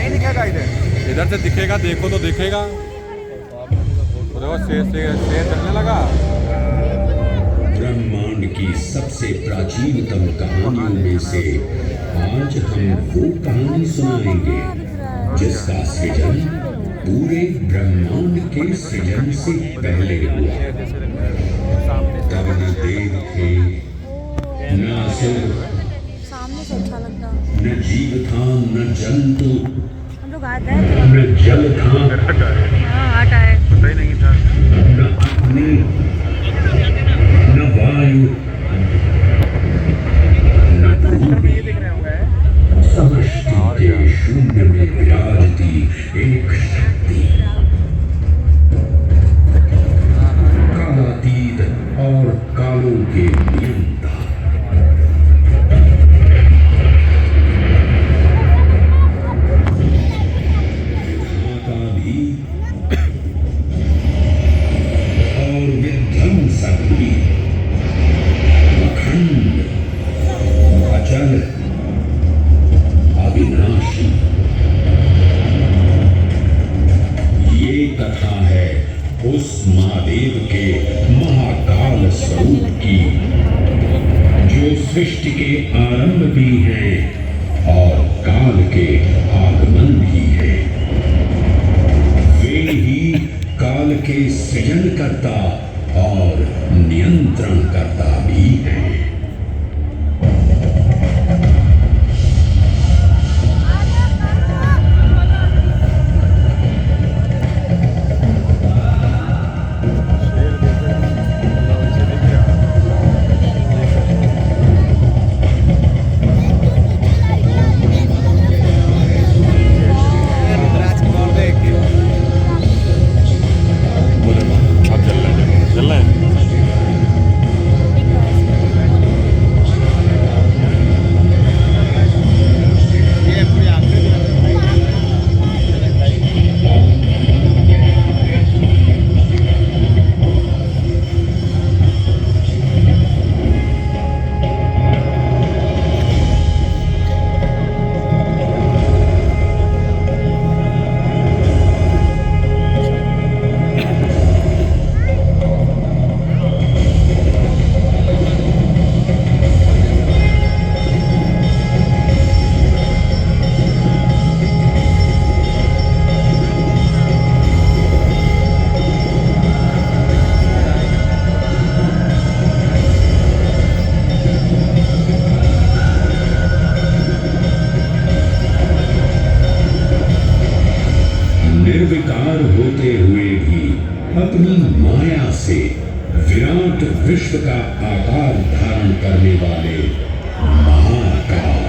नहीं दिखेगा इधर से दिखेगा, देखो तो दिखेगा। देखो शेर चलने लगा। ब्रह्मांड की सबसे प्राचीनतम कहानियों में से आज हम वो कहानी सुनाएंगे जिसका सृजन पूरे ब्रह्मांड के सृजन से पहले हुआ। तब न देव थे, न असुर, सामने से अच्छा लगता। न जीव था, न जंतु, हम लोग आता है न जल था, हाँ आटा है, पता ही नहीं था। न अग्नि, न वायु, न भूमि। समष्टि के शून्य में विराजती एक शक्ति, कालातीत और कालों के नियंता। विधाता भी और विध्वंसक भी, अखंड, अचल, अविनाशी। ये कथा है उस महादेव के महाकाल स्वरूप की, जो सृष्टि के आरंभ भी हैं और काल के आगमन भी हैं। वे ही काल के सृजनकर्ता और नियंत्रणकर्ता भी हैं। निर्विकार होते हुए भी अपनी माया से विराट विश्व का आकार धारण करने वाले महाकाल।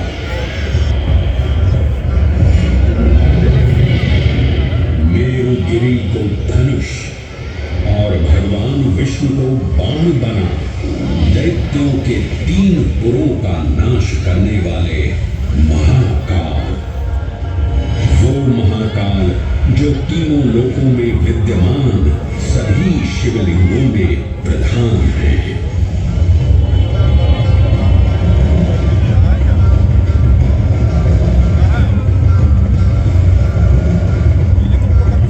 मेरुगिरी को धनुष और भगवान विष्णु को बाण बना दैत्यों के 3 पुरों का नाश करने वाले महाकाल। वो महाकाल जो तीनों लोकों में विद्यमान सभी शिवलिंगों में प्रधान है।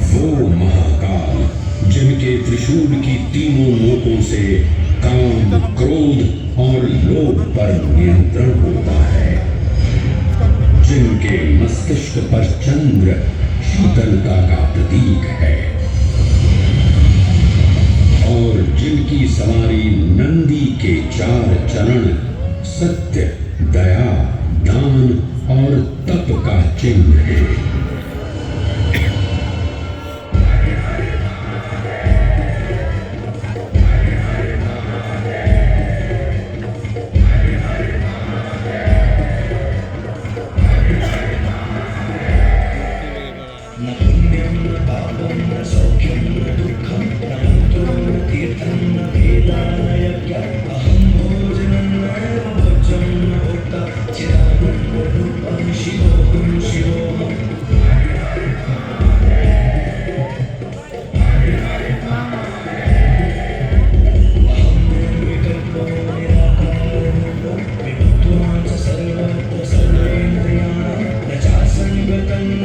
वो महाकाल जिनके त्रिशूल की तीनों नोकों से काम, क्रोध और लोभ पर नियंत्रण होता है, जिनके मस्तिष्क पर चंद्र शीतलता का प्रतीक है और जिनकी सवारी नंदी के 4 चरण सत्य, दया, दान और तप का चिन्ह है।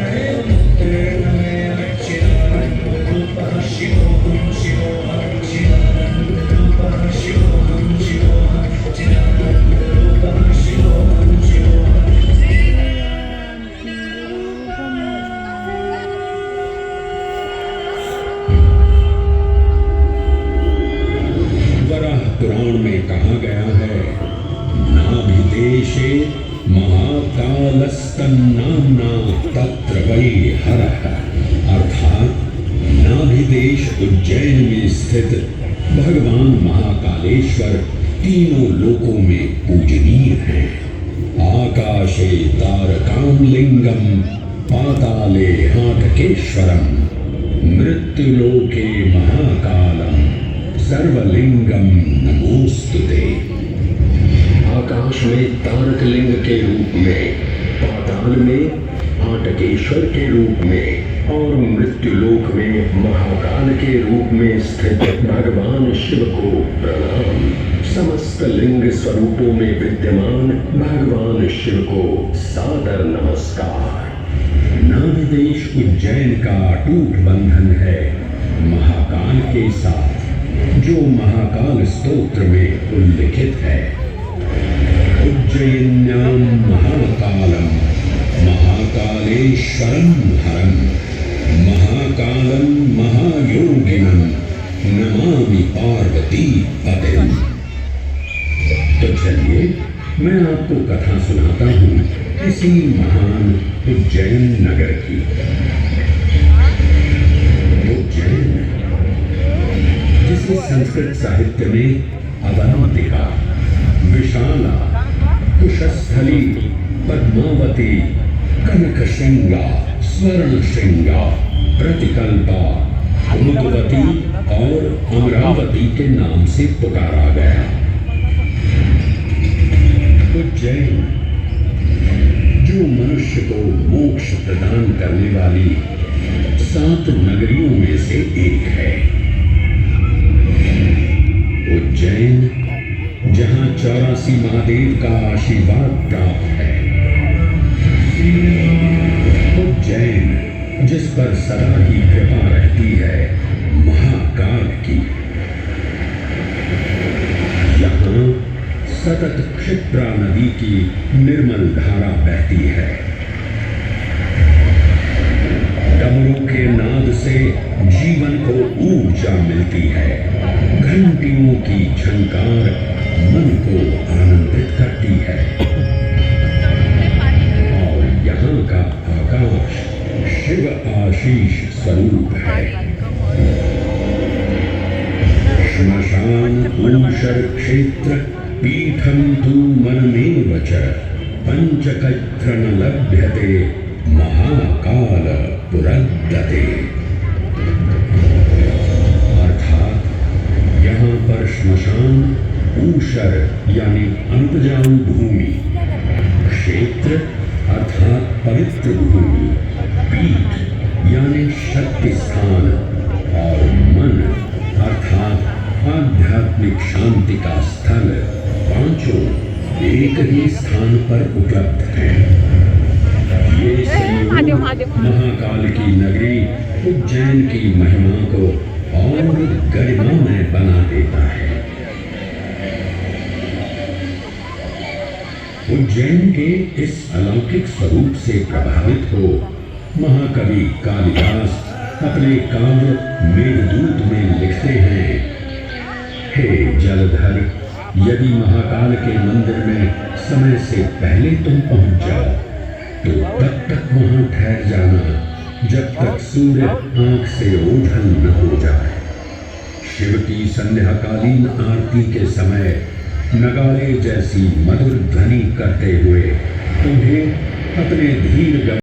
Hey! महाकालस्तन्नाम्ना तत्र वै हरः। अर्थात नाभिदेश उज्जैन में स्थित भगवान महाकालेश्वर तीनों लोकों में पूजनीय हैं। आकाशे तारकां लिंगम पाताले हाटकेश्वरम मृत्युलोके महाकालम सर्वलिंगम नमोस्तुते। आकाश में तारक लिंग के रूप में, पाताल में हाटकेश्वर के रूप में और मृत्युलोक में महाकाल के रूप में स्थित भगवान शिव को प्रणाम। समस्त लिंग स्वरूपों में विद्यमान भगवान शिव को सादर नमस्कार। नाभिदेश उज्जैन का अटूट बंधन है महाकाल के साथ, जो महाकाल स्तोत्र में उल्लिखित है। उज्जयिन्यां महाकालम महाकालेश्वरम हरम महाकालम महायोगिनम नमामि पार्वती पतिम। तो चलिए मैं आपको कथा सुनाता हूँ किसी महान उज्जैन नगर की। उज्जैन, जिसे संस्कृत साहित्य में अवंतिका, विशाला, कुशस्थली, पद्मावती, कनकशृंगा, स्वर्णशृंगा, प्रतिकल्पा, कुमुदवती और अमरावती के नाम से पुकारा गया। उज्जैन, जो मनुष्य को मोक्ष प्रदान करने वाली 7 नगरियों में से एक है। उज्जैन, जहां 84 महादेव का आशीर्वाद प्राप्त है। उज्जैन, जिस पर सदा ही कृपा रहती है महाकाल की। यहाँ सतत क्षिप्रा नदी की निर्मल धारा बहती है। डमरू के नाद से जीवन को ऊर्जा मिलती है। घंटियों की झंकार मन को आनंदित करती है। और यहाँ का आकाश शिव आशीष स्वरूप है। श्मशान ऊषर क्षेत्र पीठम तु मनमेव च पंचकत्र न लभ्यते महाकाल पुरद्दते। अर्थात यहाँ पर श्मशान, ऊषर यानी अनुपजाऊ भूमि, क्षेत्र अर्थात पवित्र भूमि, पीठ यानी शक्ति स्थान और मन अर्थात आध्यात्मिक शांति का स्थल, पांचों एक ही स्थान पर उपलब्ध हैं। ये संयोग महाकाल की नगरी उज्जैन की महिमा को और गरिमामय बना देता है। उज्जैन के इस अलौकिक स्वरूप से प्रभावित हो महाकवि कालिदास अपने काव्य मेघदूत में लिखते हैं, हे जलधर, यदि महाकाल के मंदिर में समय से पहले तुम पहुंच जाओ तो तब तक वहां ठहर जाना जब तक सूर्य आंख से ओझल न हो जाए। शिव की संध्याकालीन आरती के समय नगाड़े जैसी मधुर ध्वनि करते हुए तुम्हें अपने धीर